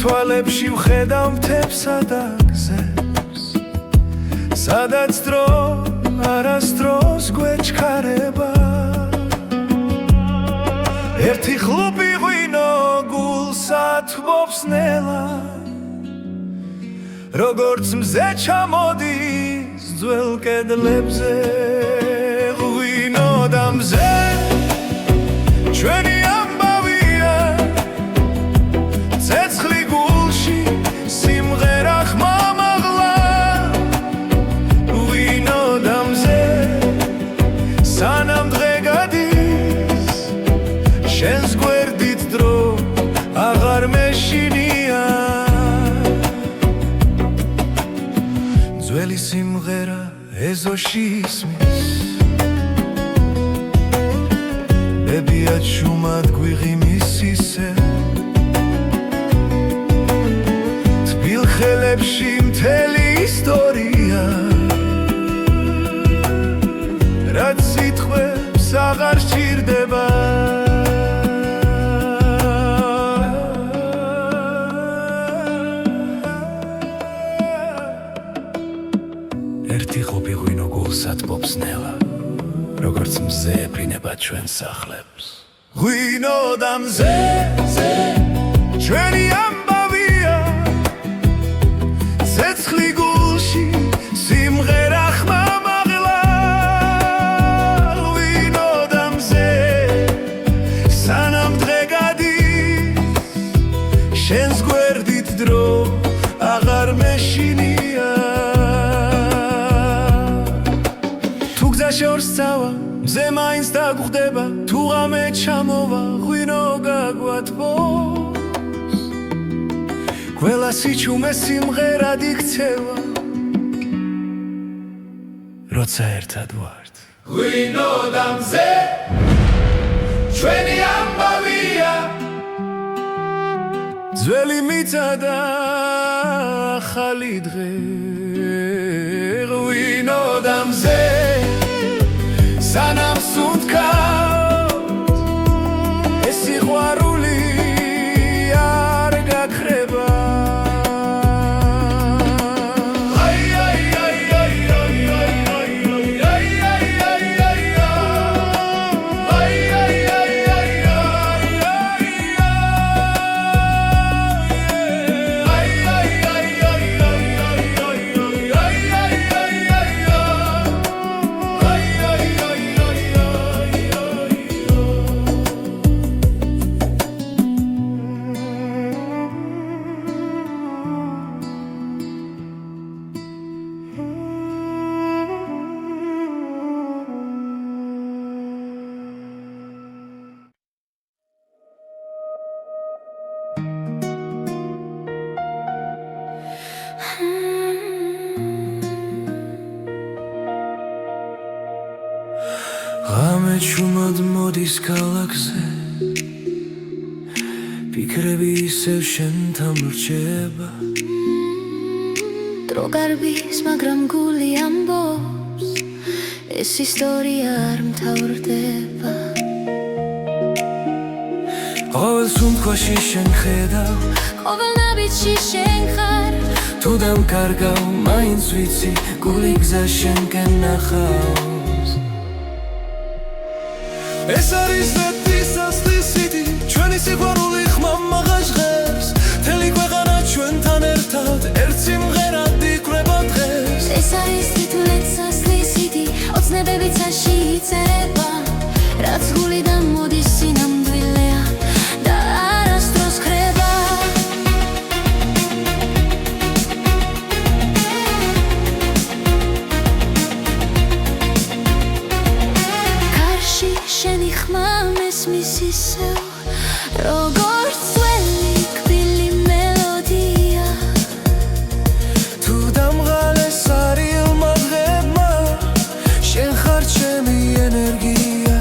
თვალებში ვხედავ მთებსა და გზებს სადაც დრო არასდროს გვეჩქარება ერთი ხლუპი ღვინო გულსა თბობს ნელა როგორც მზე ჩამოდის ძველ კედლებზე ღვინო და მზე ჩვენი ამბავია ცეცხლი გულში სიმღერა ხმამაღლა ღვინო და მზე სანამ დღე გადის შენს გვერდით დრო აღარ მეშინია ძველი სიმღერა ეზოში ისმის ბებიად შუმად გვიღიმის ისე თბილ ხელებში მთელი ისტორია რაც სიტყვებს აღარ სჭირდება ერთი ხლუპი ღვინო გულსა თბობს ნელა როგორც მზე ეფრინება ჩვენ სახლებს ღვინო და მზე ჩვენი ამბავია ცეცხლი გულში სიმღერა ხმამაღლა ღვინო და მზე სანამ დღე გადის შენს გვერდით დრო აღარ მეშინია შორს წავა მზე მაინც დაგხვდება თუ ღამე ჩამოვა ღვინო გაგვათბობს ყველა სიჩუმე სიმღერად იქცევა როცა ერთად ვართ ღვინო და მზე ჩვენი ამბავია ძველი მიწა და ახალი დღე ღვინო და მზე სანამ სუნთქავთ ეს სიყვარული არ გაქრება ღამე ჩუმად მოდის ქალაქზე ფიქრები ისევ შენთან ვრჩება დრო გარბის მაგრამ გული ამბობს ეს ისტორია არ მთავრდება ყოველ სუნთქვაში შენ ხედავ ყოველ ნაბიჯში შენ ხარ თუ დამკარგავ მაინც ვიცი გული გზა შენკენ ნახავს ეს არის ზეთის ასლისიდი ჩვენი სიყვარული ხმამაღა ჟღერს მთელი ქვეყანა ჩვენთან ერთად ერთ სიმღერად იკვრება დღეს ეს არის თითქმის ასლისიდი ოცნებები ცაში იწერება რაც გულიდან მოდის სინამდვილეა და არასდროს ხრება შენი ხმა მესმის ისევ როგორც ძველი კბილი მელოდია თუ დამღალეს არილმა დღებმა შენ ხარ ჩემი ენერგია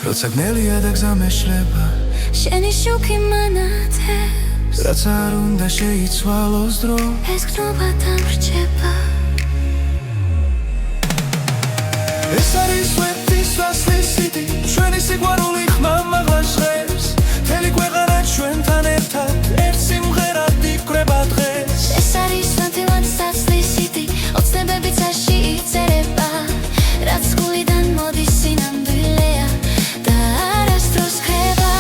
როცა გნელია და გზა მეშლება შენი შუქი მანათებს რაც არ უნდა შეიცვალოს დრო ეს გზნობა დამრჩება ეს არის ვერტის ვასლის სიტი ჩვენი სიყვარული ხმამაღლა ჟღერს მთელი ქვეყანა ჩვენთან ერთად ერთ სიმღერად იკვრება დღეს ეს არის ნათელად სასლის სიტი ოცნებები წაში იწერება რაც გულიდან მოდის სინამდვილეა და არასდროს ხება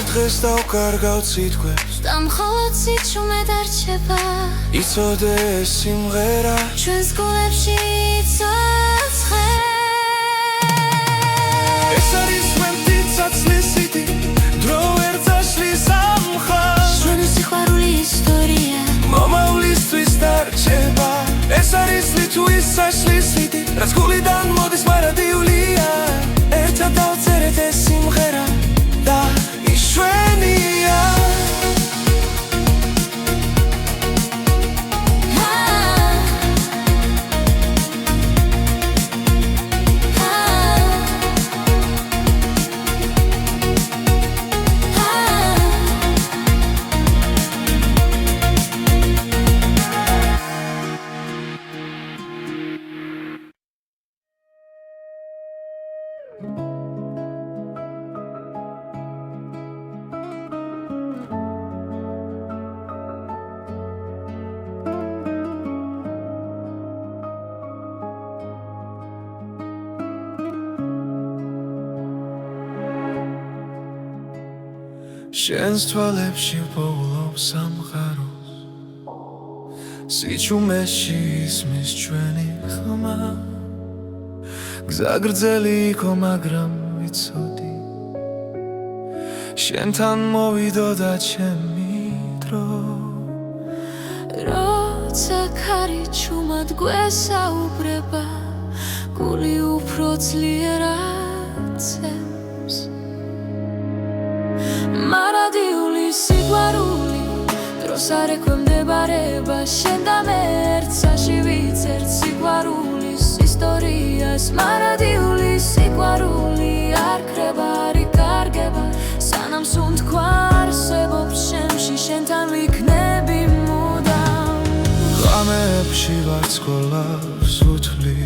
დღეს დავკარგავ სიტყვებს და მხოლოდ სიჩუმე დარჩება იცოდე ეს სიმღერა ჩვენს გულებში იცოცხლებს ეს არის ვერტის ცაცლის სიტი დრო ვერ წაშლის ამ მხარს ჩვენი სიყვარული ისტორია მომავლისთვის დარჩება ეს არის ლიტვის საშლის სიტი რაც გულიდან მოდის მარადიულია ერთად დავწერეთ ეს სიმღერა და ჩვენია შენს თვალებში პოულობს სამყაროს სიჩუმეში ისმის ჩვენი ხმა გზა გრძელი იყო მაგრამ ვიცოდი შენთან მოვიდოდა ჩემი დრო როცა ქარი ჩუმად გვესაუბრება გული უფრო ძლიერად ცემს მარადიული სიყვარული დროს არ ექვემდებარება შენ და მე ერთსაში ვიცერთ სიყვარულის ისტორიას მარადიული სიყვარული არ ქრება არ იკარგება სანამ სუნთქვა არსებობს შემში შენთან ვიქნები მუდამ ღამეებში ვარცხოლავს უთვლი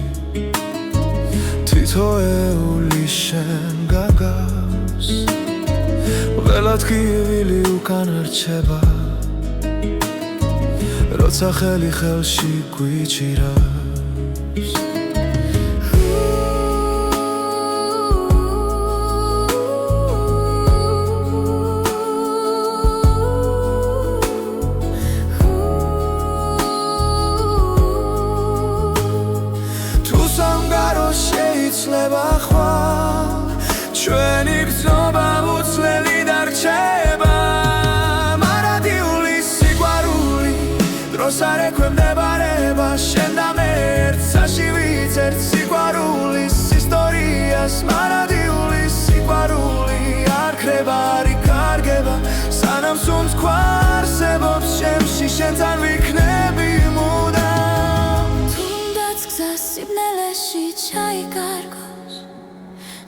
თითოეული შენ გაგავს ველად გივილი უკან რჩება როცა ხელი ხელში გვიჭირავს თუ სამგარო შეიძლება ხვალ ჩვენი გზნობა უცვლელი დარჩება მარადიული სიყვარული დროს არ ექვემდებარება შენ და მე ერთსაში ვიცერთ სიყვარულის ისტორიას მარადიული სიყვარული არ ქრება არ იკარგება სანამ სუნთქვა არსებობს შემში შენთან ვიქნები მუდამ თუნდაც გზა სიბნელეში ჩაიკარგოს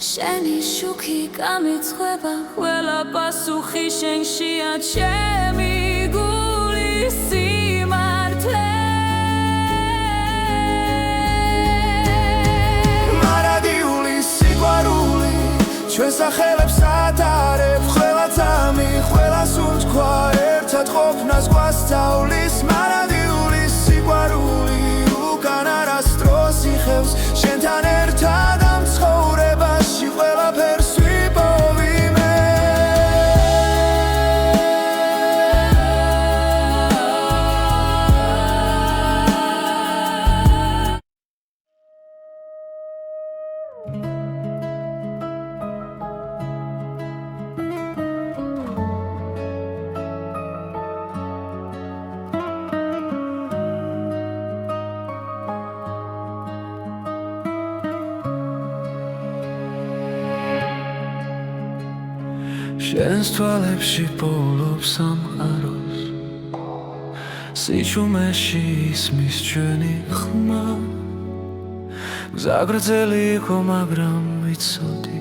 შენი შუქი გამიცხება ყველა პასუხი შენშია ჩემი გულის სიმართლე მარადიული სიყვარული ჩვენ სახელებს ატარებ ყველა წამი ყველა სუნთქვა ერთად ყოფნას გვასწავლის მარადიული სიყვარული უკან არასდროს იხევს შენთან ერთად ამ ცხოვრებაში ყველაფერს ვიპოვი მე შენს თვალებში პოულობს სამყაროს სიჩუმეში ისმის ჩვენი ხმა გზა გრძელი იყო მაგრამ ვიცოდი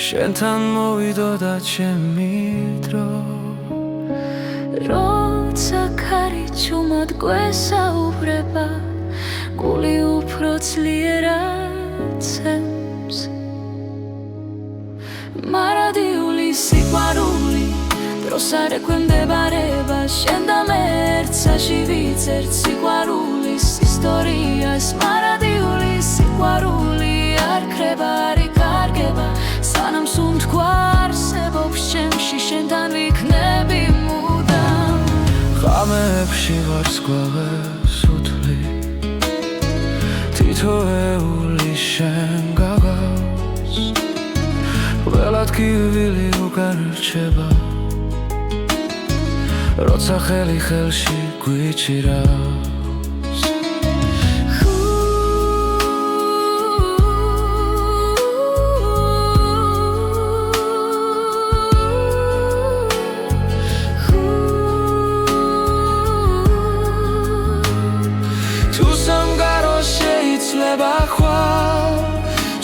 შენთან მოვიდოდა ჩემი დრო როცა ქარი ჩუმად გვესაუბრება გული უფრო ძლიერად ცემს მარადიული სიყვარული დროს არ ექვემდებარება შენ და მე ერთსაში ვიცერთ სიყვარულის ისტორიას მარადიული სიყვარული არ ქრება არ იკარგება სანამ სუნთქვა არსებობს ჩემში შენთან ვიქნები მუდამ ღამეებში ვარსკვლავებს უთვლი თითოეული შენ გაგავს ყველა ტკივილი უკან რჩება როცა ხელი ხელში გვიჭირავს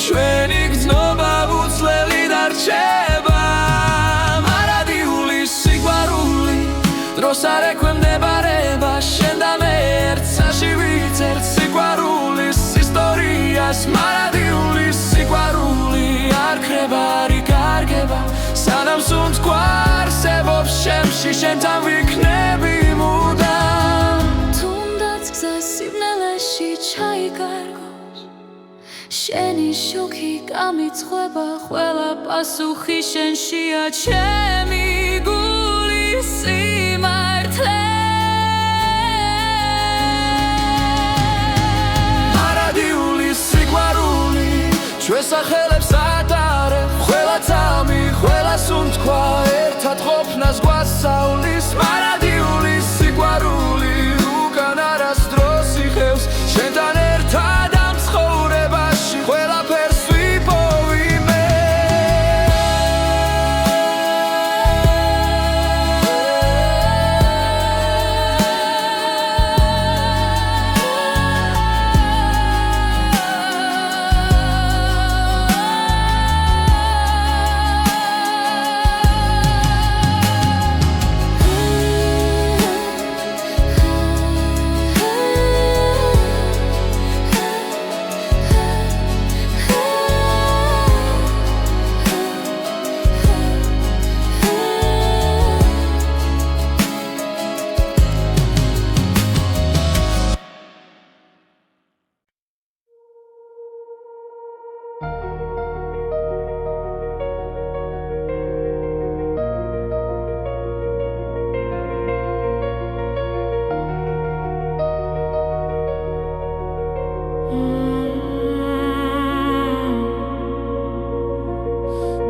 ჩვენი გზნობა უცვლელი დარჩება მარადიული სიყვარული დროს არ ექვემდებარება შენ და მე ერთსაში ვიცერთ სიყვარულის ისტორიას მარადიული სიყვარული არ ქრება არ იკარგება სანამ სუნთქვა არსებობს ჩემში შენთან ვიქნები მუდამ თუნდაც გზა სიბნელეში ჩაიკარგო შენი შუქი გამიცხება ყველა პასუხი შენშია ჩემი გულის სიმართლე მარადიული სიყვარული ჩვენს სახელებს ატარებ ყველა წამი ყველა სუნთქვა ერთად ყოფნას გვასწავლის მარადიული სიყვარული უკან არასდროს იხევს შენთან ერთად ყველაფერს ვიპოვი მე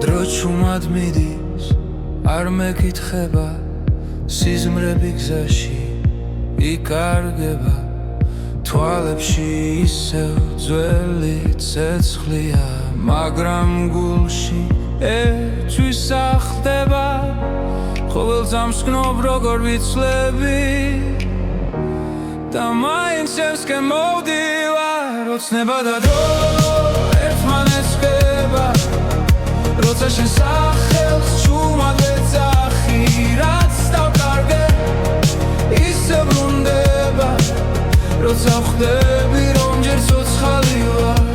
დრო ჩუმად მიდის არ მეკითხება სიზმრები გზაში იკარგება თვალებში ისევ ძველი ცეცხლია მაგრამ გულში ერთვის ახდება ყოველ ძამს გნობ როგორ ვიცლები და მაინც შენსკენ მოვდივარ ოცნება და დრო ერთმანეთს ხდება როცა შენ სახელს ჩუმად ეძახი რაც დავკარგე ისე ბრუნდება როცა ხვდები რომ ჯერ ცოცხალი ვარ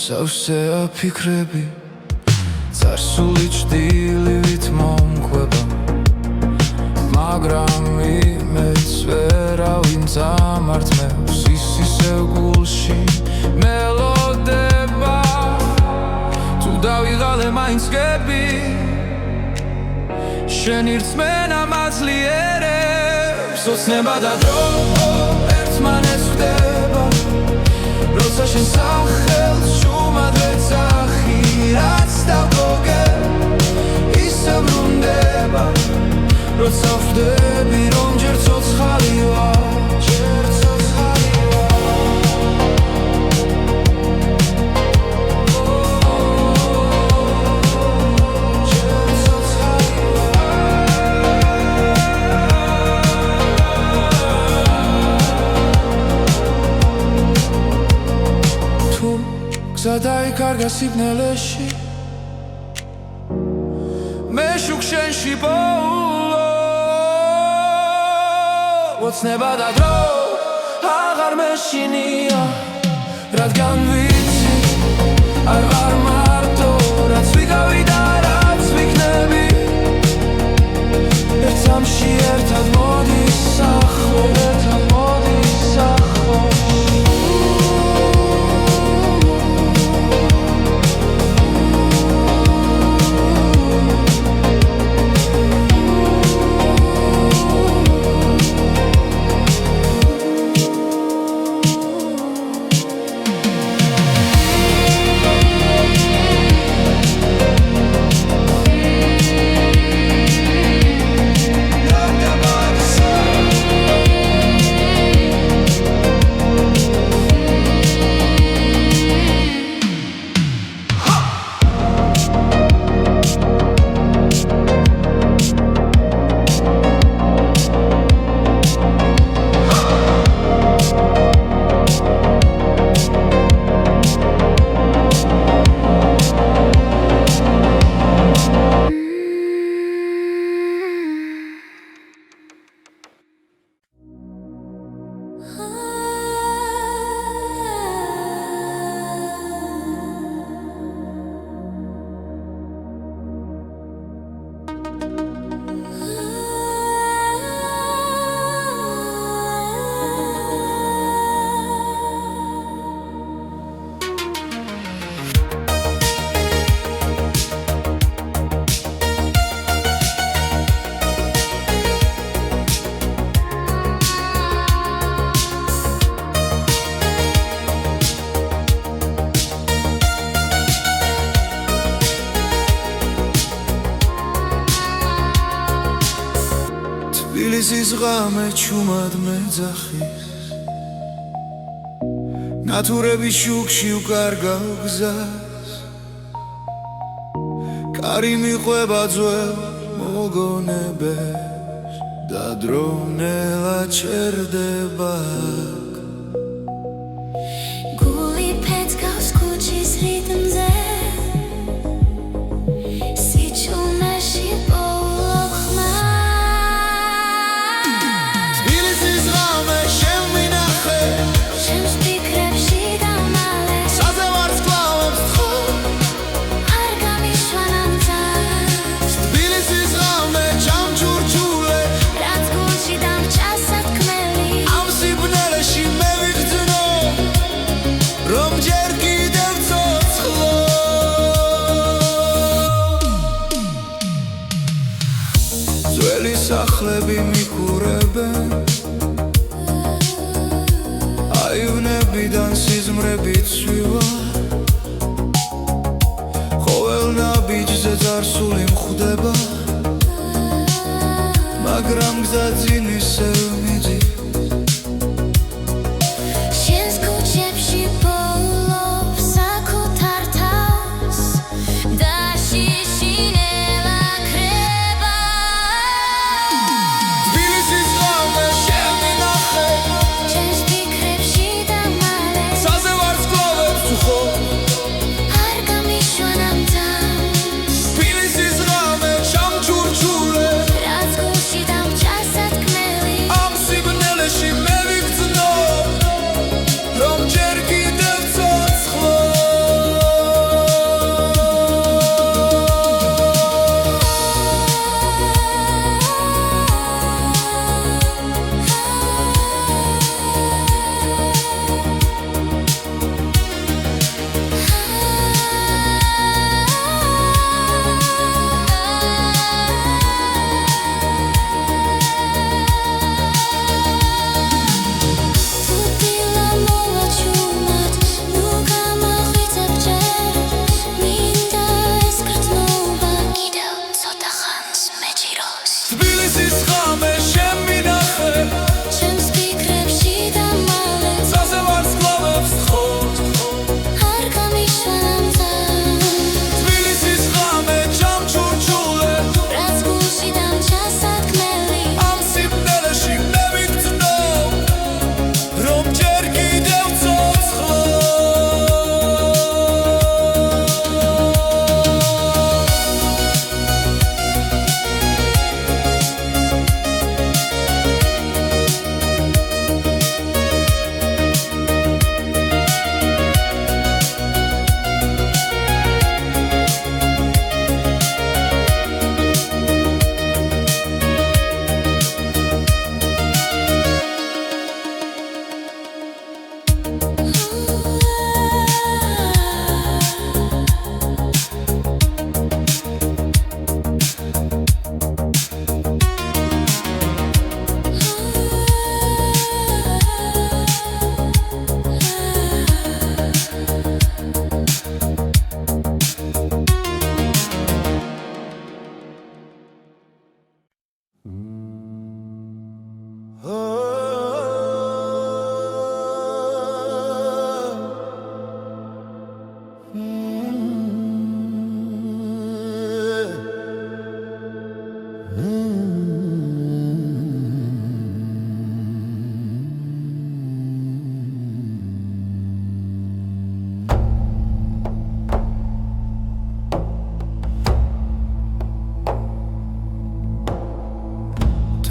სავსე აფიქრები წარსული ჭდილივით მომკვება მაგრამ იმეც ვერავინ წამართმევს ის ისევ გულში მელოდება თუ დავიღალე მაინც გები შენი რწმენა მაძლიერებს ოცნება და დრო ერთმანეთს ხდება როცა შენ სახელს შუმად ვეძახი რაც დავგოგე ისე ბრუნდება როცა ვხვდები რომ ჯერ ცოცხალი ვარ ჯერ ცოცხალი გადაიკარგა სიბნელეში მე შუქშენში ბოლო ოცნება და დრო აღარ მეშინია რადგან ვიცი არ ვარ მარტო რაც ვიგავი და რაც ვიქნები ერთ სამში ერთად მოდის სახლო ერთად მოდის სახლო თბილისის ღამე ჩუმად მეძახის ნათურების შუქში უკარგავ გზას კარი მიყვება ძველ მოგონებებს და დრონელა ჩერდება გული ფეთქავს ქუჩის რიტმზე სიჩუმეში სახლები მიყურებენ აივნებიდან სიზმრები ცვივა ყოველ ნაბიჯზე წარსული მხვდება მაგრამ გზა წინ ისევ მიდის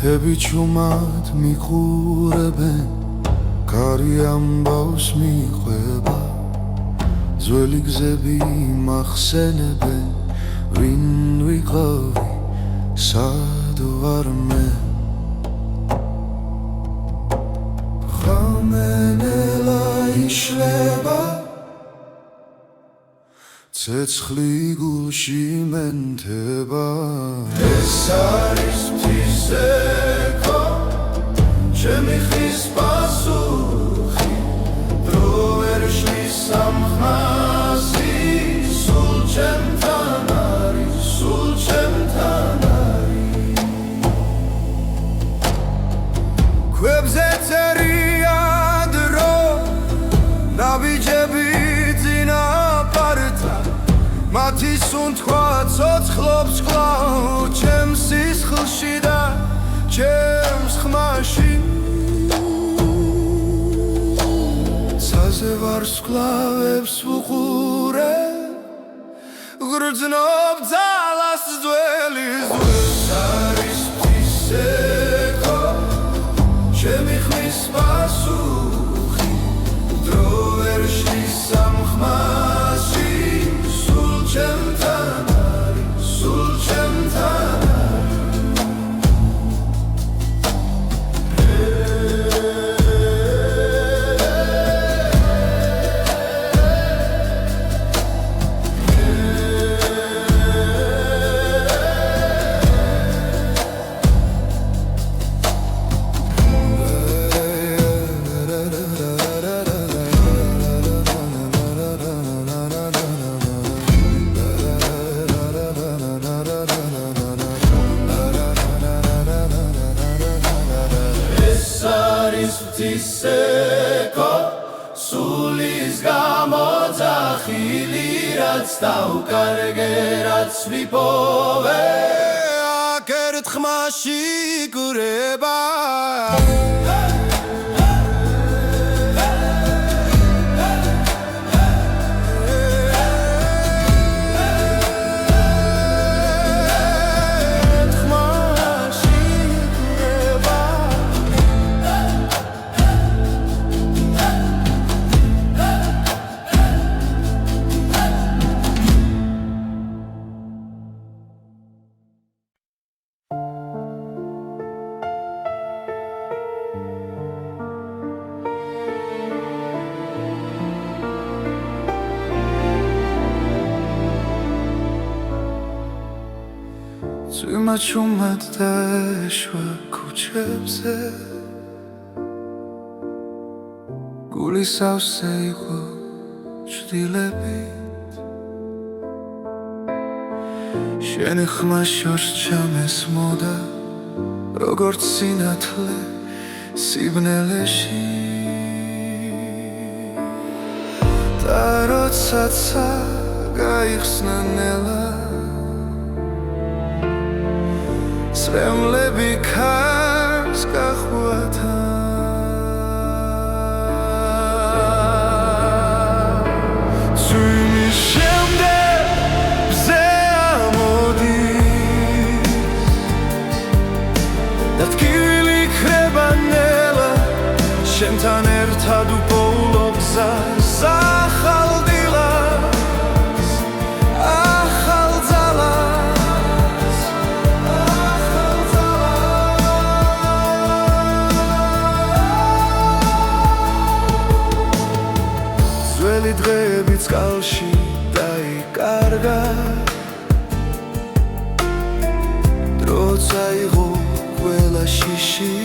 მთები ჩუმად მიყურებენ კარი ამბავს მიყვება ძველი გზები მახსენებენ ვინ ვიყავი სად ვარ მე ღამენელა იშლება ცეცხლი გულში მენთება ეს არის მთისექო ჩემი ხის პასუხი დრო ვერ შლის სამხასი სულ ჩემთან არის სულ ჩემთან არის ქვებზე წერია დრო ნაბიჯები მათი სუნთქვა ცოცხლობს კვლავ ჩემს სისხლში და ჩემს ხმაში ცაზე ვარსკვლავებს ვუყურე გრძნობ ძალას ძველი ზღვის არის მთისექო ჩემი ხმის პასუხი დრო ვერ შლის სამხმასში ჩემთან არის სულ ჩემთან მთისექო სულის გამოძახილი რაც დავკარგე რაც ვიპოვე აქ ერთ ხმაში გურება წვიმა ჩუმად დაეშვა ქუჩებზე გული სავსე იყო ჭდილებით შენი ხმა შორს ჩამესმოდა როგორც სინათლე სიბნელეში და როდესაც გაიხსნა ნელა წრემლები ქარს გახვათა წვიმის შემდეგ მზე ამოდის და ტკივილი ქრება ნელა შენთან ერთად უპოულობ გზას ახალ დილას ახალ ძალას ძველი დღეები წყალში დაიკარგა დრო წაიღო ყველა შიში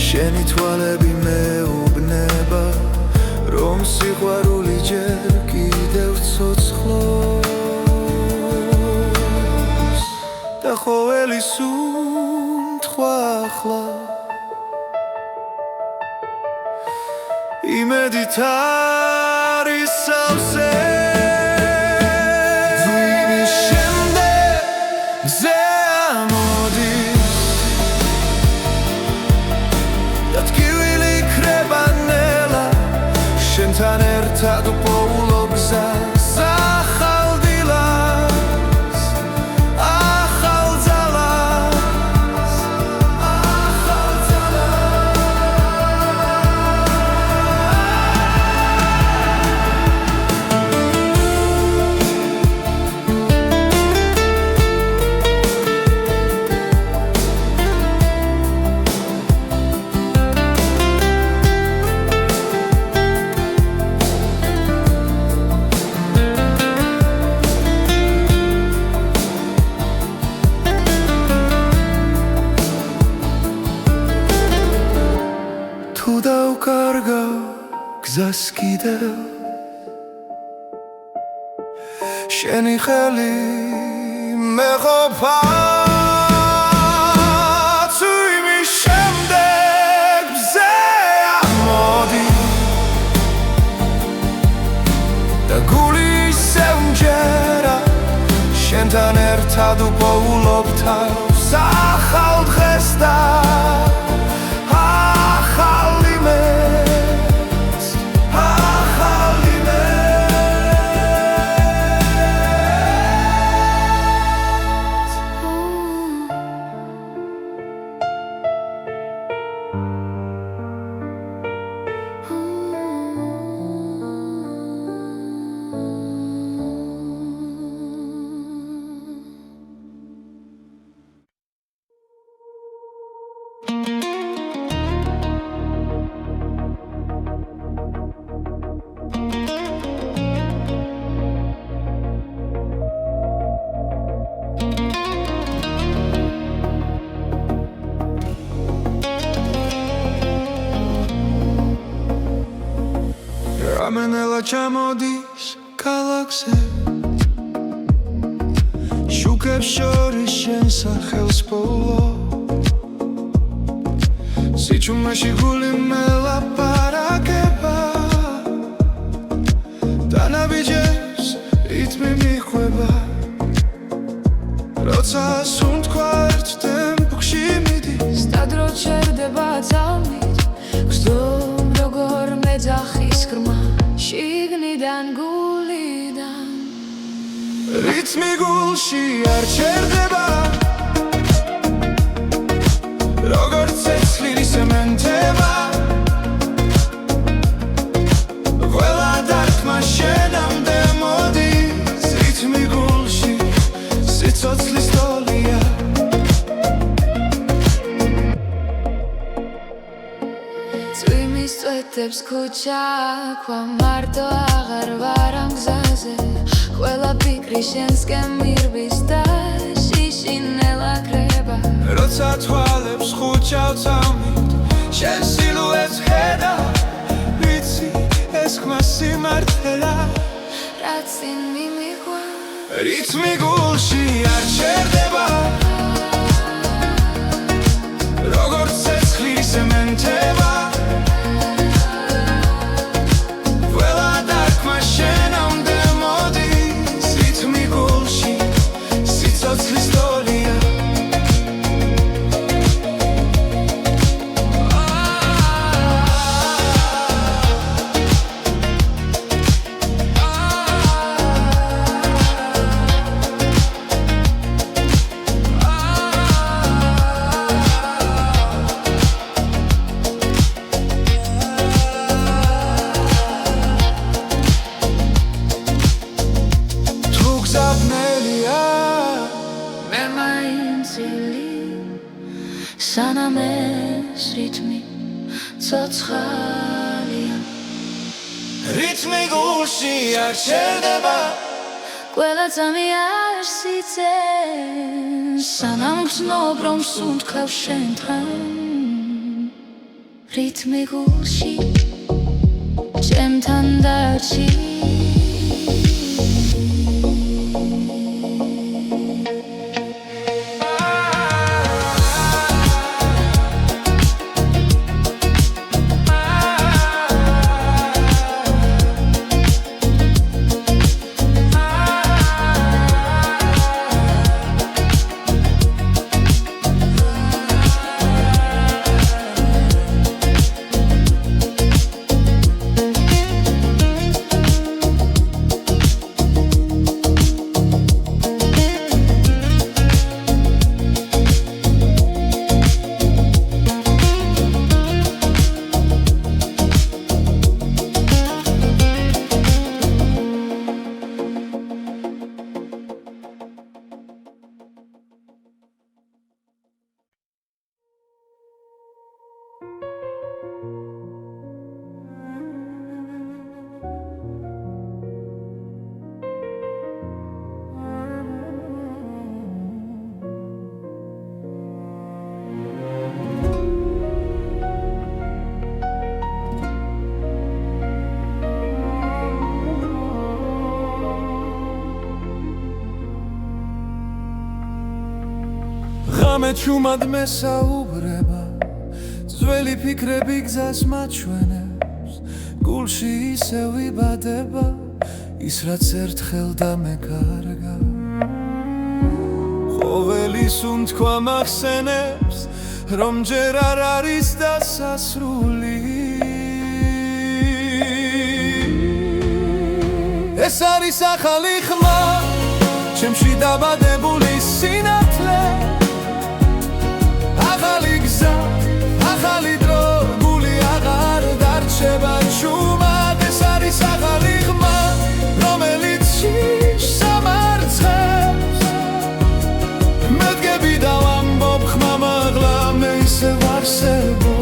შენი თვალები მეუბნება რომ სიყვარული ჯერ კიდევ ცოცხლობს და ყოველი სუნთქვა ახლა იმედით არის სავსე წვიმის შემდეგ მზე ამოდის და ტკივილი ქრება ნელა შენთან ერთად უპოულობ გზას ახალ დილას ახალ კარგა გზას კიდევ შენი ხელი მეყოფა თუ იმის შემდეგ მზე ამოდი და გული ისევ მჯერა შენთან ერთად უპოულობ თავს ახალ დღეს და Ramenela ჩამოდის ქალაქზე შუქებს შორის შენ სახელს პოულო სიჩუმეში გული მელაპარაკება დანაბიჯებს რითმი მიხვება როცა სუნთქვა ერთ ტემპში მიდის სტადრო ჩერდება ძალმით გზდომ როგორ მეძახის ხრმა შიგნიდან გულიდან რითმი გულში არ ჩერდება როგორც ცეცხლი სემენტება ყველა დარტყმა შენამდე მოდის რითმი გულში სიცოცხლის ტოლია წვიმის წვეთებს ქუჩა ქვა მარტო აღარ ვარ ამ გზაზე ყველა ფიქრი შენსკენ მირბის და შიშინელა კრება როცა თვალებს ხუჩავ წამით შენ სილუეტს ხედა ვიცი ეს ხმა სიმართლეა რაც წინ მიმიღვა რითმი გულში არ ჩერდება როგორც ცეცხლი სემენტება ყველა დარტყმა შენამდე მოდის რითმი გულში სიცოცხლის ტოლია სანამ ეს რითმი ცოცხალია რითმი გულში არ ჩერდება ყველა წამი არ სიცენ სანამ გრძნობ რომ სუნთქავ შენთან რითმი გულში ჩემთან დარჩი ხოლმე ჩუმად მესაუბრება ძველი ფიქრები გზას მაჩვენებს გულში ისევ იბადება ის რაც ერთხელ დამეკარგა ყოველი სუნთქვა მახსენებს რომ ჯერ არ არის დასასრული ეს არის ახალი ხმა ჩემში დაბადებული სინათლე ახალი გზა ახალი დრო გული აღარ დარჩება ჩუმად ეს არის ახალი ხმა რომელიც შიშს ამარცხებს მე დგები და ვამბობ ხმა მაღლა მე ისევ არსებობ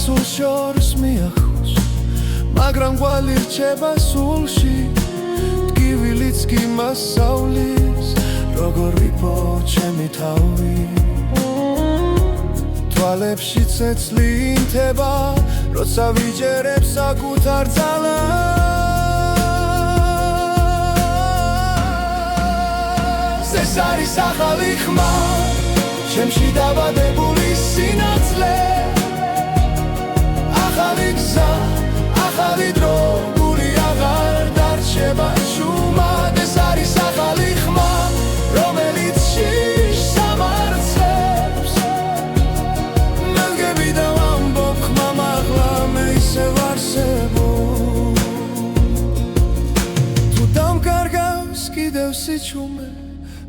სულ შორს მიახოს მაგრამ ყვალი რჩება სულში ტკივილიც კი მასავლის როგორ ვიპო ჩემი თავი თვალებში ცეცლი ინთება როცა ვიჯერებ საკუთარ ძალას ეს არის ახალი ხმა ჩემში დაბადებული სინათლე ახალი გზა, ახალი დრო, გული აღარ დარჩება ჩუმად ეს არის ახალი ხმა, რომელიც შიშს ამარცხებს მე დგები და ვამბობ ხმა მაღლა მე ისევ არსებობ თუ დამკარგავს კიდევ სიჩუმე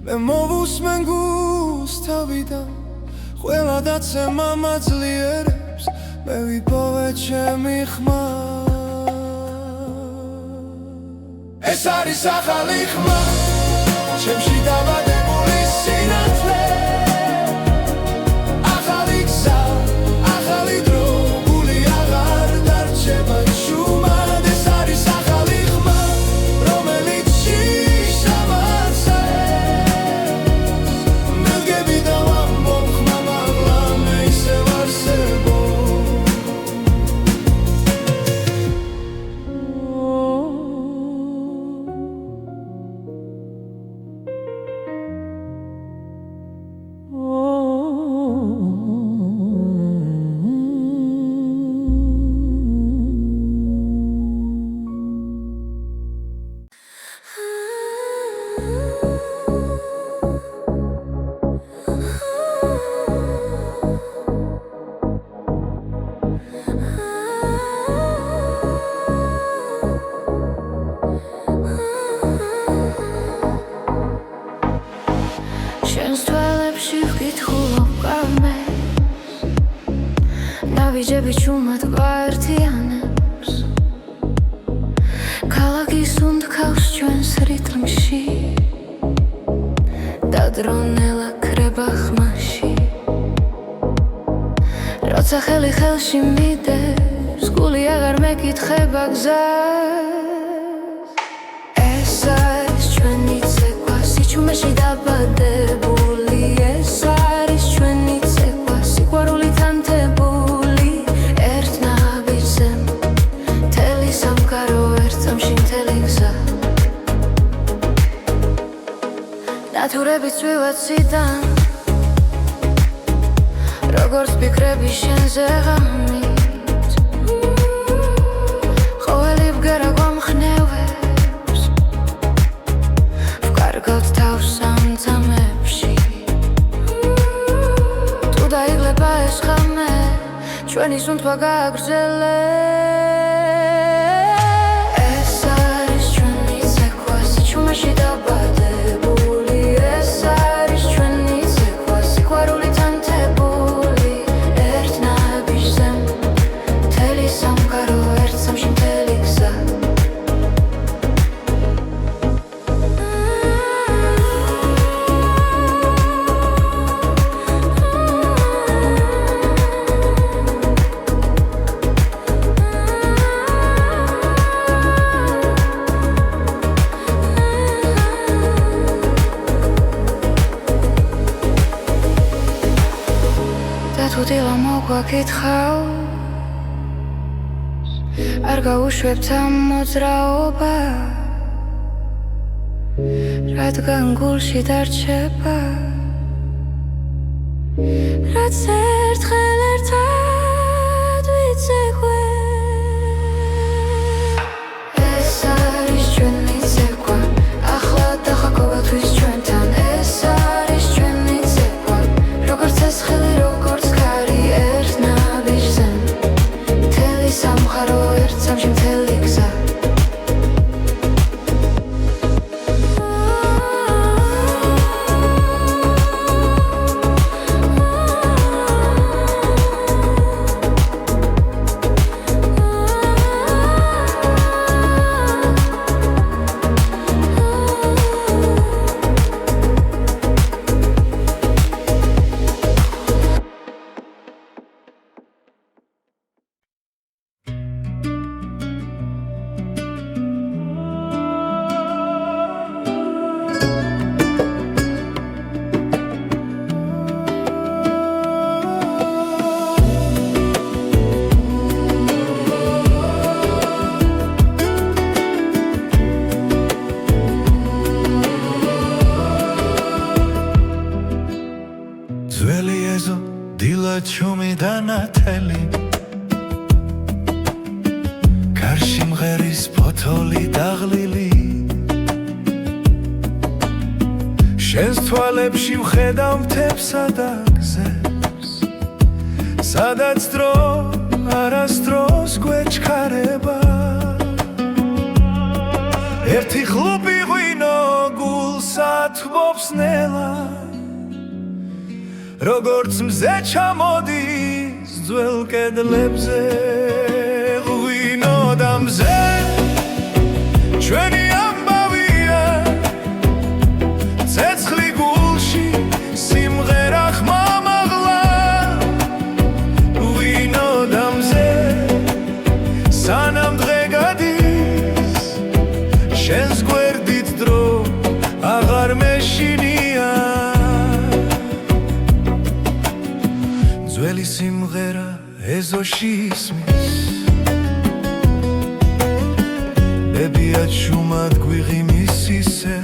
მე მოვუსმენ გულს თავიდან ყველა დაცემა მაძლიერებს მე ვიპოვე ჩემი ხმა ეს არის ახალი ხმა ჩემში დაბადებული სინათლე ახალი გზა ახალი დრო გული აღარ დარჩება ჩუმად ეს არის ახალი ხმა რომელიც შიშს ამარცხებს მე დგები და ვამბობ ხმა მაღლა მე ისევ არსებობ ვიჯები ჩუმად გვაერთიანებს ქალაქის უნდქავს ჩვენს რიტმში დადრონელა ქრება ხმაში როცა ხელი ხელში მიდევს გული აღარ მეკითხება გზას ეს არის ჩვენი ცეკვა სიჩუმეში დაბადებული ეს არის ჩვენი ცეკვა სიყვარულით ანთებული ნათურებით ვივაციდან როგორც ფიქრები შენზე ღამით ყოველი ბგერა გვამხნევებს ვკარგავთ თავს სამძამებში თუ დაიღლება ეს ხამე ჩვენი სუნთქვა გააგრძელებს ეს არის ჩვენი ცეკვა სიჩუმეში დაბადებული ეს არის ჩვენი ცეკვა სიყვარულით ანთებული ერთ ნაბიჯზე მთელი სამყარო ერთ სამში მთელი გზა გვაკითხავს არ გაუშვებთ ამ მოძრაობას რადგან გულში დარჩება რაც ერთხელ ერთად ვიცეკვე ეს არის ჩვენი ცეკვა ახლა დახაკობათვის ჩვენთან ეს არის ჩვენი ცეკვა როგორც ეს ხელი როგორც ქარი ერთ ნაბიჯზე მთელი სამყარო ერთ სამში მთელი გზა ჩუმი დანათელი კარში მღერის ფოთოლი დაღლილი შენს თვალებში ვხედავ მთებსა და გზებს სადაც დრო არასდროს გვეჩქარება ერთი ხლუპი ღვინო გულსა თბობს ნელა როგორც მზე ჩამოდის ძველ კედლებზე ღვინო და მზე ჩვენი ამბავია ცეცხლი გულში სიმღერა ხმამაღლა ღვინო და მზე სანამ დღე გადის შენს გვერდით დრო აღარ მეშინია ძველი სიმღერა ეზოში ისმის ებია ჩუმად გვიღიმის ისე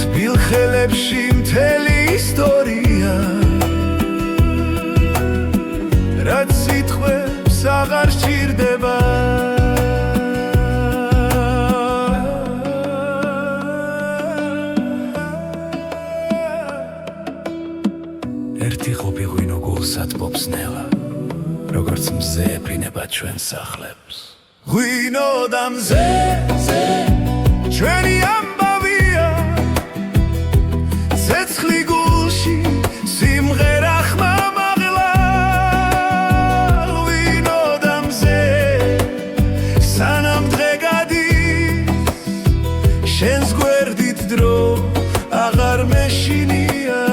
თბილ ხელებში მთელი ისტორია რაც სიტყვებს აღარ სჭირდება ერთი ხლუპი ღვინო გულსა თბობს ნელა როგორც მზე ეფრინება ჩვენს სახლებს ღვინო და მზე ჩვენი ამბავია ცეცხლი გულში სიმღერა ხმამაღლა ღვინო და მზე სანამ დღე გადის შენს გვერდით დრო აღარ მეშინია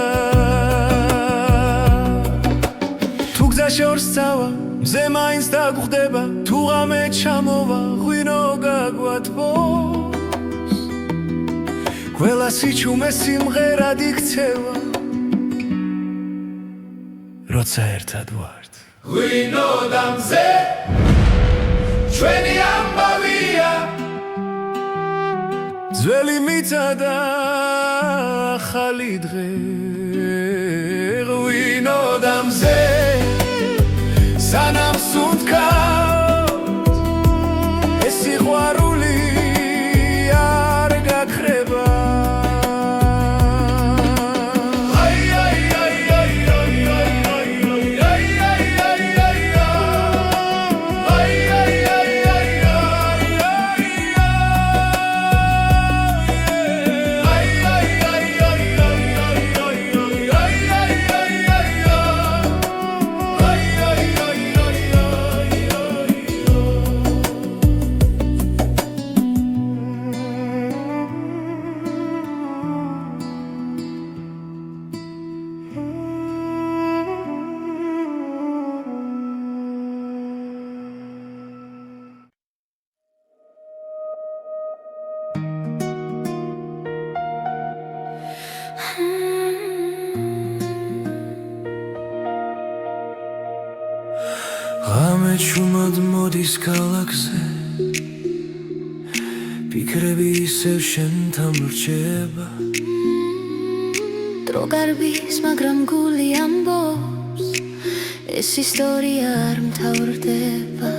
შორს წავა მზე მაინც დაგხვდება თუ ღამე ჩამოვა ღვინო გაგვათბობს ყველა სიჩუმე სიმღერად იქცევა როცა ერთად ვართ ღვინო და მზე ჩვენი ამბავია ძველი მიწა და ახალი დღე ღვინო და მზე სანამ სუნთქავთ ეს სიყვარული არ გაქრება ჩუმად მოდის ქალაქზე ფიქრები ისევ შენთან ვრჩება დრო გარბის მაგრამ გული ამბობს ეს ისტორია არ მთავრდება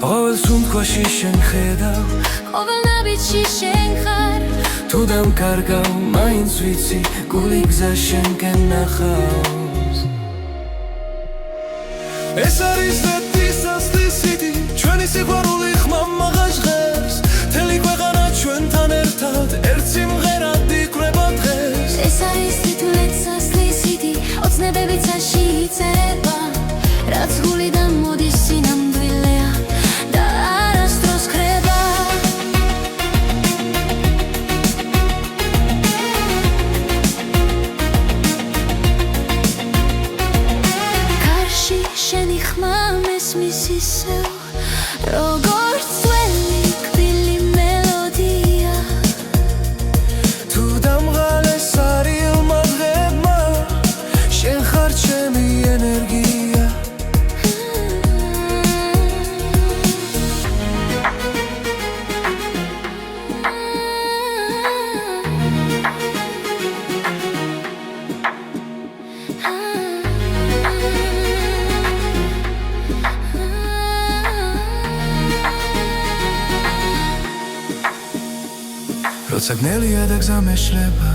ყოველ სუნთქვაში შენ ხედავ ყოველ ნაბიჯში შენ ხარ თუ დამკარგავ მაინც ვიცი გული გზა შენკენ ნახავს ეს არის რედისასლის სიტი ჩვენი სიყვარული ხმამაღა ჟღერს მთელი ქვეყანა ჩვენთან ერთად ერთ სიმღერად იკვრება დღეს ეს არის თითულეცასლის სიტი ოცნებები ცაში იწერება რაც გულიდან მოდის სინამდვილეა და არასდროს ხრება კარში შენი ხმა მესმის ისევ როგორც ძველი კბილი მელოდია თუ დამღალეს არილმა დღებმა შენ ხარ ჩემი ენერგია როცა გნელია და გზა მეშლება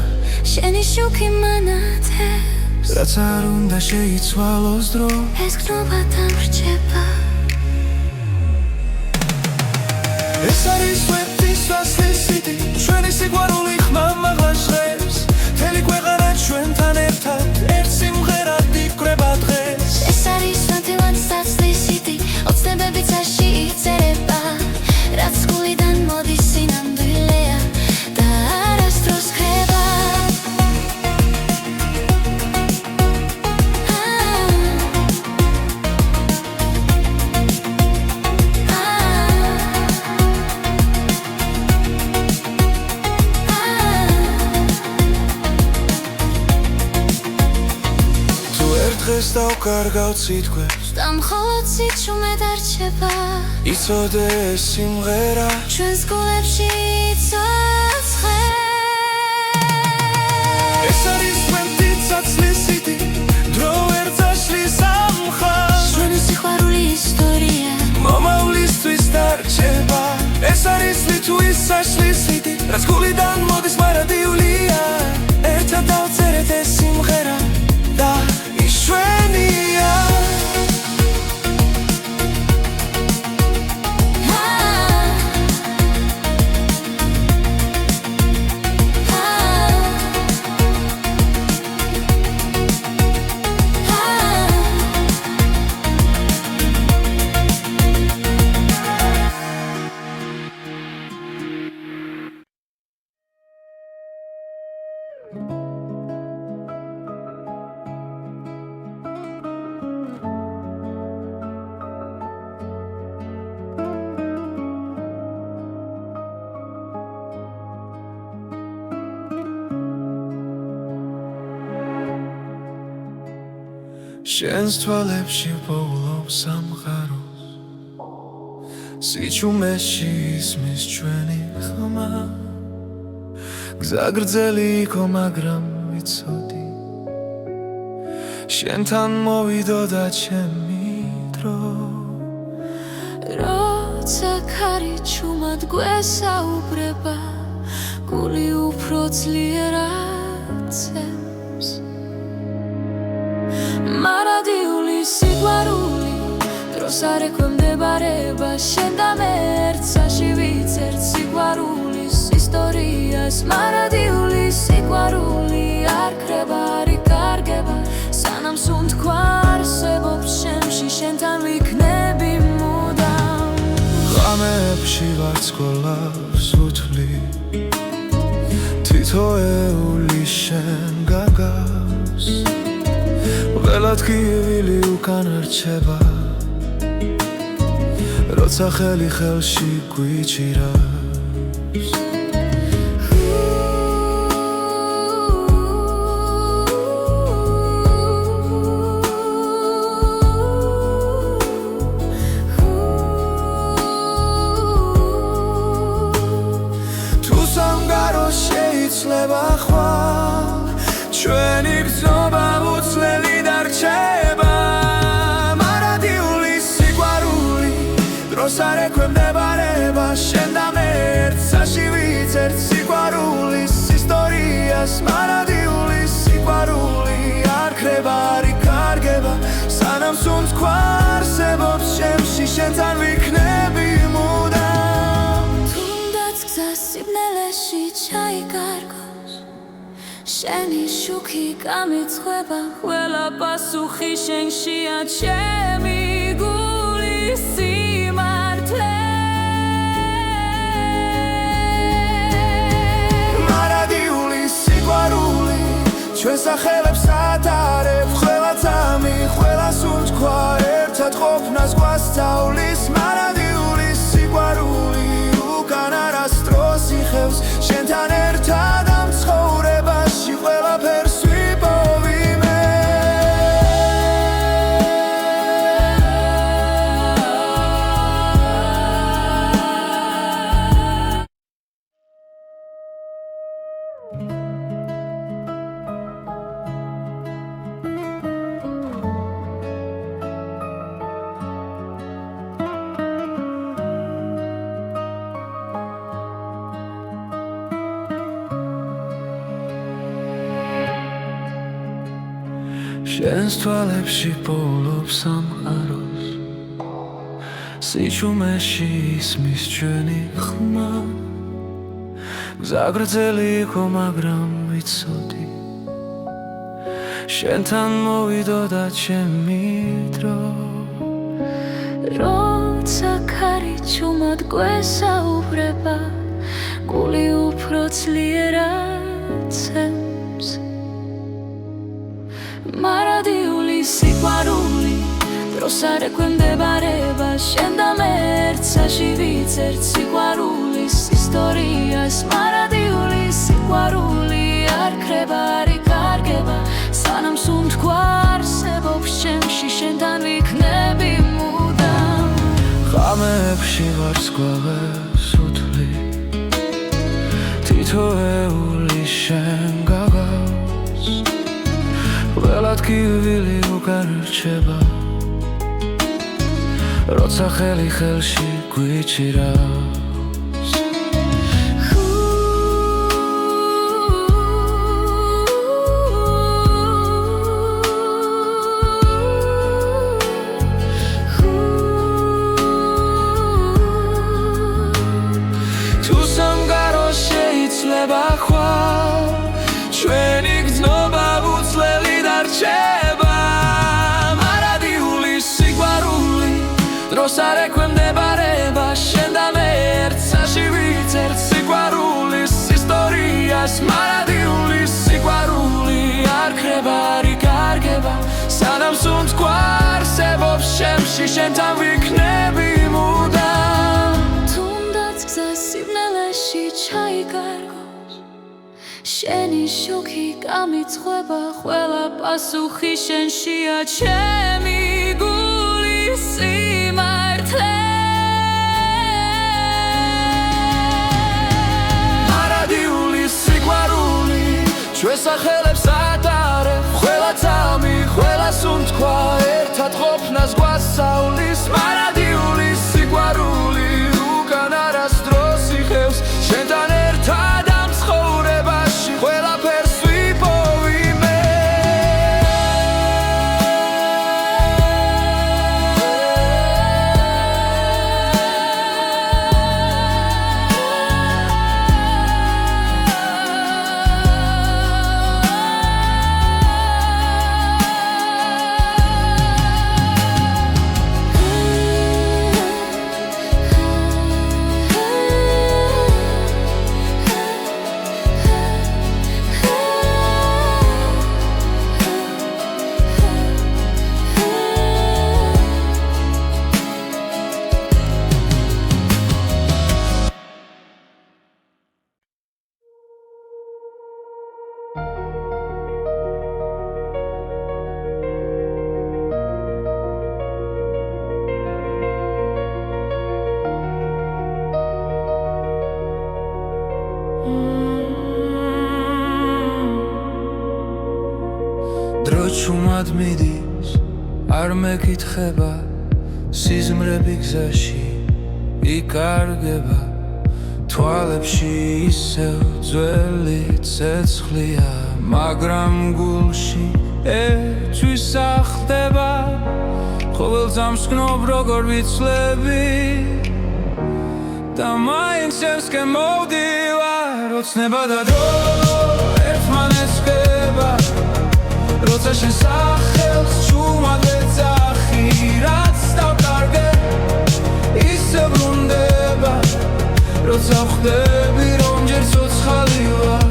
შენი შუქი მანათებს რაც არ უნდა შეიცვალოს დრო ეს გნობა დამრჩება ეს არის ვერტისასლის სიტი ჩვენი სიყვარული ხმამაღლა ჟღერს მთელი ქვეყანა ჩვენთან ერთად ერთ სიმღერად იკვრება დღეს ეს არის ვერტისასლის სიტი ოცნებები ცაში იწერება რაც გულიდან მოდის სინამდვილეა და არასდროს ხრება თუ ერთ დღეს დავკარგავ სიტყვებს და მხოლოდ სიჩუმე დარჩება იცოდე ეს სიმღერა ჩვენს გულებში იცოცხლე ეს არის ვერტისასლის სიტი დრო ვერ წაშლის ამ ხალხს ჩვენი სიყვარული ისტორია მომავლისთვის დარჩება ეს არის ლითვისაშლის სიტი რაც გულიდან მოდის მარადიულია ერთად დავწერეთ ეს სიმღერა და ის ჩვენია შენს თვალებში პოულობს სამყაროს სიჩუმეში ისმის ჩვენი ხმა გზა გრძელი იყო მაგრამ ვიცოდი შენთან მოვიდოდა ჩემი დრო როცა ქარი ჩუმად გვესაუბრება გული უფრო ძლიერად ცემს მარადიული სიყვარული დროს არ ექვემდებარება შენ და მე ერთსაში ვიცერთ სიყვარულის ისტორიას მარადიული სიყვარული არ ქრება არ იკარგება სანამ სუნთქვა არსებობს შემში შენთან ვიქნები მუდამ ღამეებში ვარცხოლავს უთვლი თითოეული შენ გაგავს ველად გივილი უკან რჩება როცა ხელი ხელში გვიჭირავს დროს არ ექვემდებარება შენ და მე ერთსაში ვიწერთ სიყვარულის ისტორიას მარადიული სიყვარული არ ქრება არ იკარგება სანამ სუნს ქვა არსებობს შემში შენთან ვიქნები მუდამ თუნდაც გზა სიბნელეში ჩაიკარგოს შენი შუქი გამიცხება ყველა პასუხი შენშია ჩემი გულის სიმართლე მარადიული სიყვარული ჩვენ სახელებს ატარებ ყველა წამი ყველა სუნს ქვა ერთად ყოფნას გვასწავლის მარადიული სიყვარული უკან არასდროს იხევს შენთან ერთად ამ ცხოვრებაში ყველაფერს ვიპოვი მე შენს თვალებში პოულობს სამყაროს სიჩუმეში ისმის ჩვენი ხმა გზა გრძელი იყო მაგრამ ვიცოდი შენთან მოვიდოდა ჩემი დრო როცა ქარი ჩუმად გვესაუბრება გული უფრო ძლიერად ცემს მარადიული სიყვარული დროს არ ექვემდებარება შენ და მე ერთსაში ვიწერთ სიყვარულის ისტორიას მარადიული სიყვარული არ ქრება არ იკარგება სანამ სუნთ ქვა არსებობს შემში შენთან ვიქნები მუდამ ღამეებში ვარსკვლავებს უთვლი თითოეული შენ გაგავს ყველა ტკივილი უკან რჩება როცა ხელი ხელში გვიჭირავს თუ სამყარო შეიძლება ხვალ ჩვენი გრძნობა უცვლელი დარჩება მარადიული სიყვარული დროს არ ექვემდებარება შენ და მე ერთსაში ვიწერთ სიყვარულის ისტორიას მარადიული სიყვარული არ ქრება არ იკარგება სანამ სუნთ ქვა არსებობს შემში შენთან ვიქნები მუდამ თუნდაც გზა სიბნელეში ჩაიკარგოს შენი შუქი გამიცხება ყველა პასუხი შენშია ჩემი გულის სიმართლე მარადიული სიყვარული ჩვენ სახელებს ატარებ ყველა წამი ყველა სუნთ ქვა ერთად ყოფნას გვასწავლის მარადიული სიყვარული უკან არასდროს იხევს შენთან ერთად ამ ცხოვრებაში ყველაფერს ვიპოვი მე დრო ჩუმად მიდის არ მეკითხება სიზმრები გზაში იკარგება თვალებში ისევ ძველი ცეცხლია მაგრამ გულში ერთვის ახდება ყოველ ძამს გნობ როგორ ვიცლები და მაინც შენსკენ მოვდივარ ოცნება და დრო ერთმანეთს ხდება როცა შენ სახელს ჩუმად ეძახი რაც დავკარგე ისე ბრუნდება როცა ხვდები რომ ჯერ ცოცხალი ვარ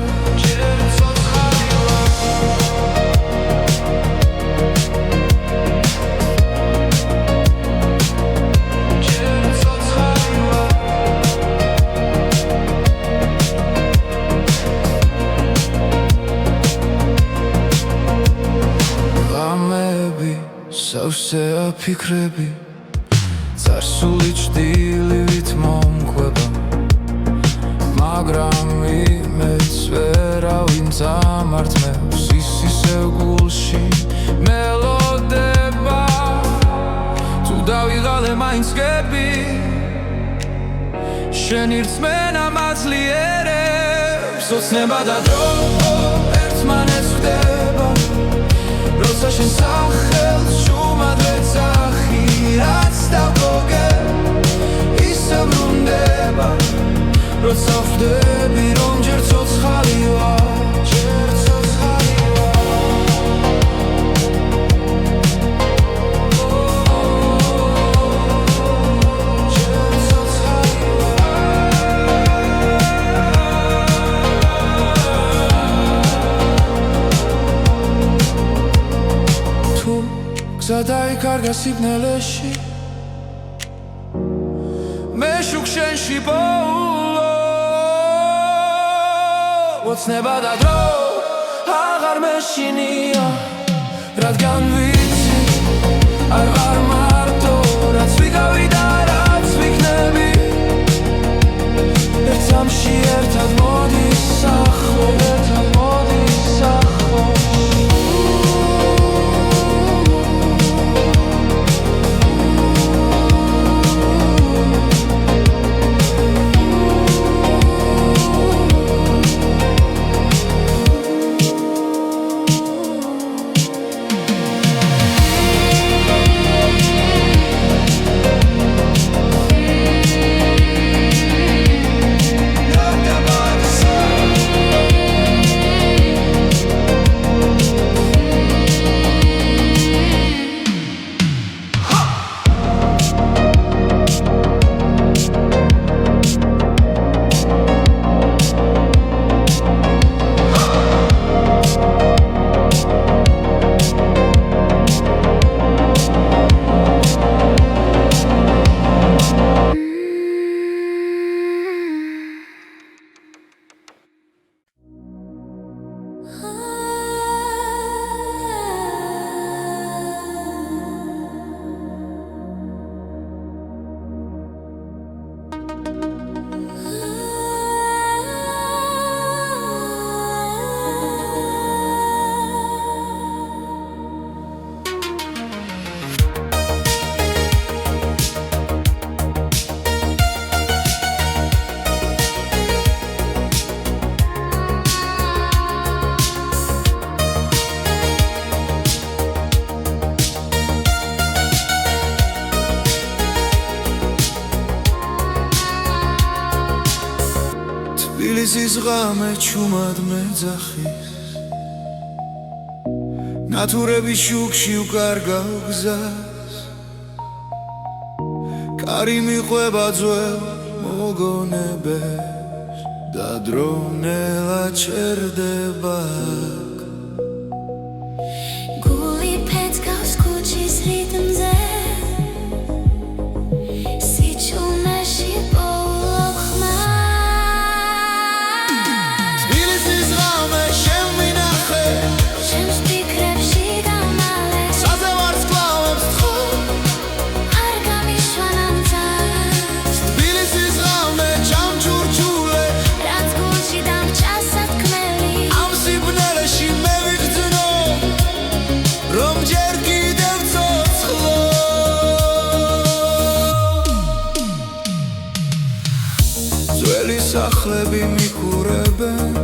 სავსე აფიქრები წარსული ჭდილივით მომყვება მაგრამ იმედს ვერავინ წამართმევს ის ისევ გულში მელოდება თუ დავიღალე მაინც გები შენი რწმენა მაძლიერებს ოცნება და დრო ერთმანეთს ხდება როცა შენ სახელს ჩუმად ეძახი რაც დავკარგე ისე ბრუნდება როცა ხვდები რომ ჯერ ცოცხალი ვარ ჯერ ცოცხალი გზა დაიკარგა სიბნელეში მე შუქ შენში პოულო ოცნება და დრო აღარ მეშინია რადგან ვიცი არ ვარ მარტო რაც ვიგავი და რაც ვიქნები ერთ სამში ერთად მოდის ახლო ერთად მოდის ახლო თბილისის ღამე ჩუმად მეძახის ნათურები შუქში უკარგავ გზას კარი მიყვება ძველ მოგონებებს და დრონელა ჩერდება გული ფეთქავს ქუჩის რიტმზე სიჩუმეში პოულობ ხმას თბილისის ღამე შენ მინახე შენს ფიქრებში დამალე საძე ვარსკვლავებს თხო არ გამიშვანამ წარს თბილისის ღამე ჩამჩურჩულე რაც გულში დამჭა სათქმელი ამ სიბნელეში სახლები მიქურებენ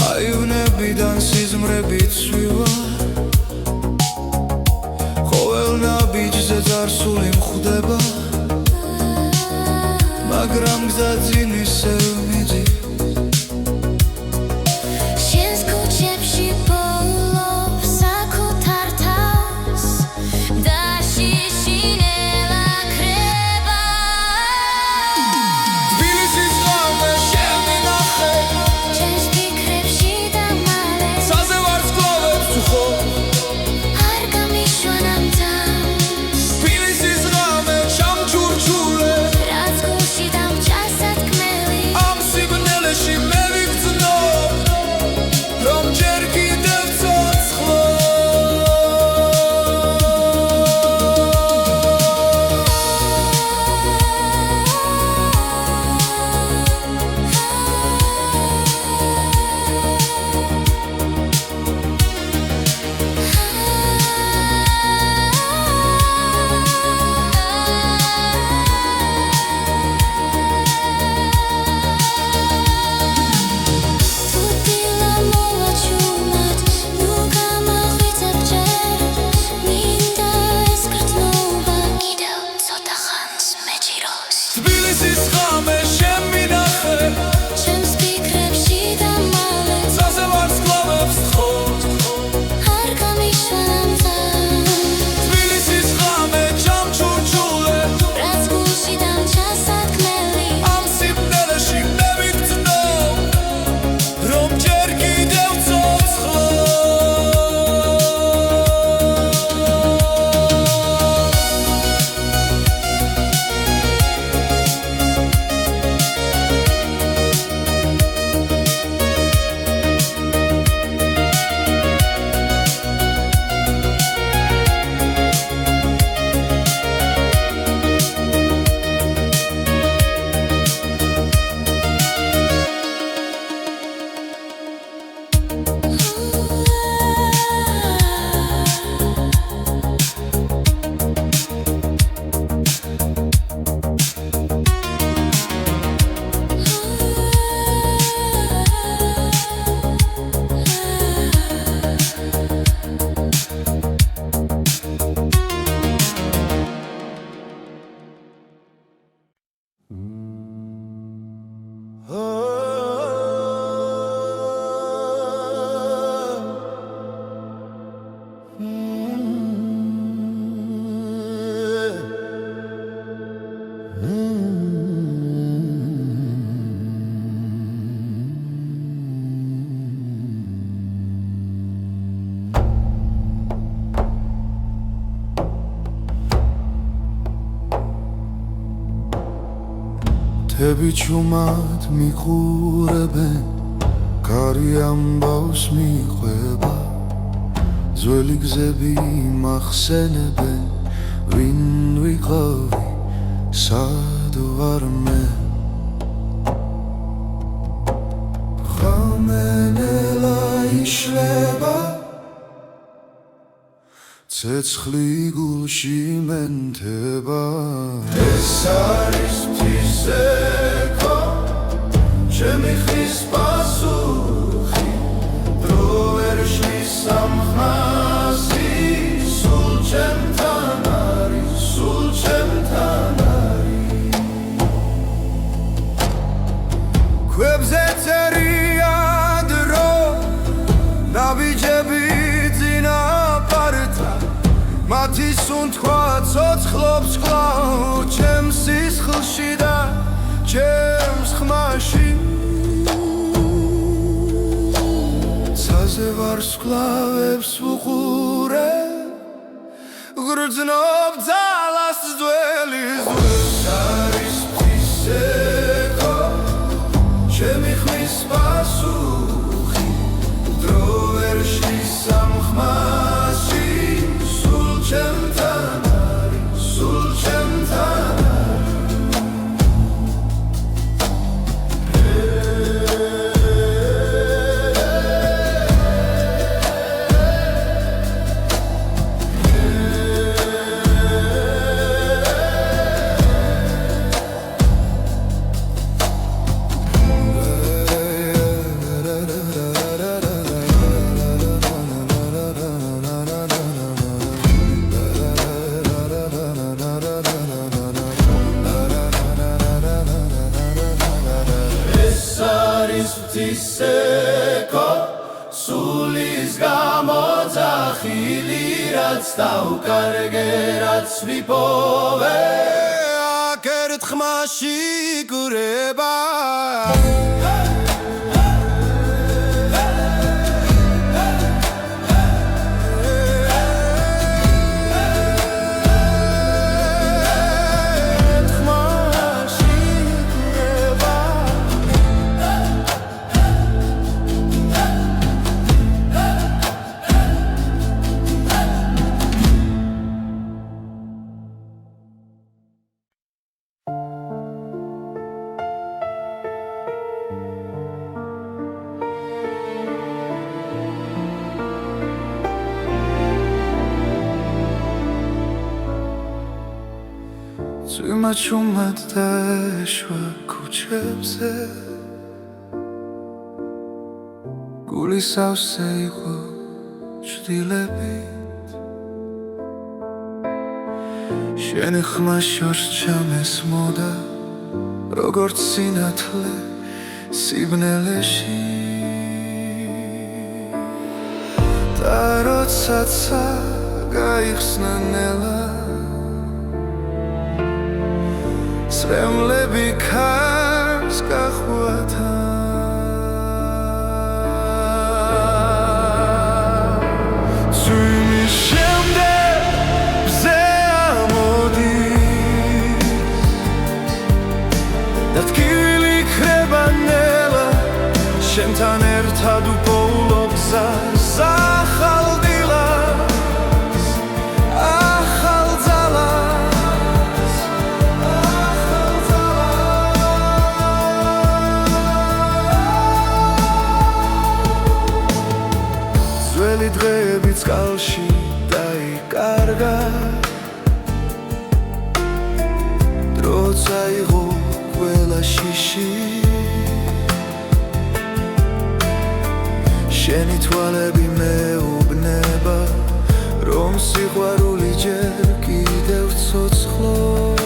აივნებიდან სიზმრები ცვივა ყოველ ნაბიჯზე წარსული მხვდება მაგრამ გზა ძინ ისევ მიდის თები ჩუმად მიყურებენ კარი ამბავს მიყვება ძველი გზები მახსენებენ ვინ ვიყავი სად ვარ მე ღამენელა იშლება ცეცხლი გულში მენთება ეს არის ღვთისექო ჩემი ხის პასუხი დრო ვერ შლის სამხასი სულ ჩემთან არის სულ ჩემთან არის ქვებზე წერია დრო ნაბიჯები მათი სუნთქვა ცოცხლობს კვლავ ჩემს სისხლში და ჩემს ხმაში ცაზე ვარსკვლავებს ვუყურე გრძნობ ძალას ძველი ზღვის არის ღვთისექო ჩემი ხმის პასუხი დრო ვერ შლის სამხმასში ჩემთან არის სულ ჩემთან ცისეკო სულის გამოძახილი რაც დავკარგე რაც ვიპოვე აქ ერთხმაში გურება Цума чумат дашва кучებზე გული სავსე იყო ჭდილებით შენი ხმა შორს ჩამესმოდა როგორც სინათლე სიბნელეში და როდესაც გაიხსნა ნელა სრემლები ქარს გახვათა წვიმის შემდეგ ბზე ამოდის და ტკივილი ქრება ნელა შენთან ერთად უპოულობ გზას ახალ დილას ახალ ძალას ძველი დღეები წყალში დაიკარგა დრო წაიღო ყველა შიში შენი თვალები მეუბნება რომ სიყვარული ჯერ კიდევ ცოცხლობს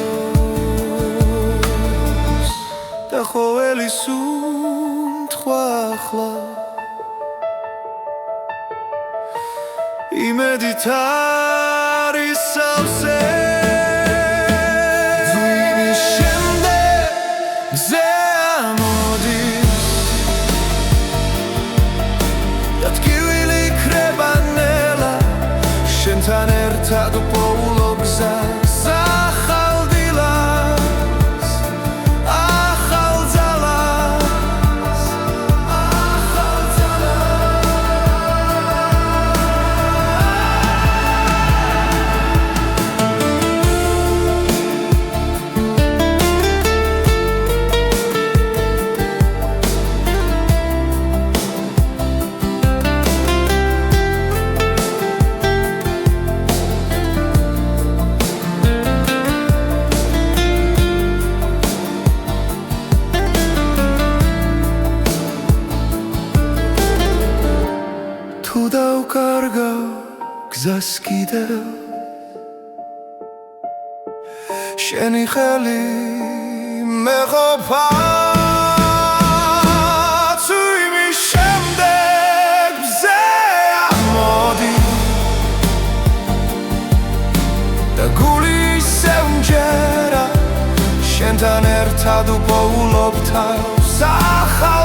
და ყოველი სუნთქვა ახლა იმედით არის სავსე წვიმის შემდეგ გზე ამოდის და ტკივილი ქრება ნელა შენთან ერთად უპოულობ გზას ახალ დილას ახალ ძალას ახალ ძალას თუ დავკარგავ გზას კიდევ შენი ხელი მეყოფა წვიმის შემდეგ ბზე ამოდის და გული ისევ მჯერა შენთან ერთად უპოულობ თავს ახალ